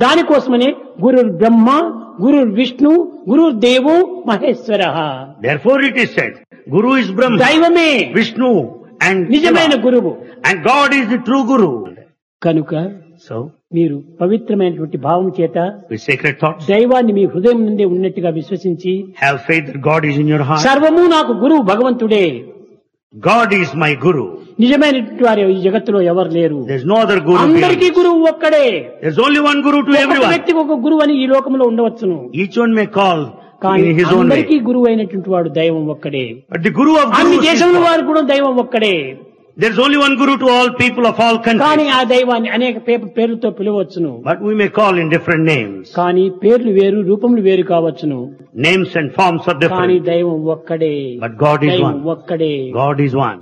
దానికోసమనే గురు బ్రహ్మ, గురు విష్ణు, గురు దేవో మహేశ్వరః. Therefore it is said, Guru is Brahma, దైవమే Vishnu and నిజమైన Shiva, గురువు. and God is the true Guru. కనుక So, మీరు పవిత్రమైనటువంటి భావం చేత with sacred thoughts, దైవాన్ని మీ హృదయం నుండే ఉన్నట్టుగా విశ్వసించి have faith that God is in your heart. సర్వము నాకు గురువు భగవంతుడే. God is my Guru. నిజమైనటువంటి వారు ఈ జగత్తులో ఎవరు లేరు. There's no other Guru. అందరికీ గురువు ఒక్కడే. There's only one Guru to ఒక్కొక్క everyone. వ్యక్తికి ఒక గురువు అని ఈ లోకంలో ఉండవచ్చును. Each one may call కానీ in his own అందరికీ way. గురువు అయినటువంటి వాడు దైవం ఒక్కడే. But the Guru of అన్ని Gurus is దేశంలో God. వారు కూడా దైవం ఒక్కడే. There's only one Guru to all people of all కానీ countries. ఆ దైవాన్ని అనేక పేర్లతో పిలవచ్చును. But we may call in different names. కానీ పేర్లు వేరు, రూపములు వేరు కావచ్చును. Names and forms are కానీ different. దైవం ఒక్కడే. But God is దైవం one. ఒక్కడే. God is one.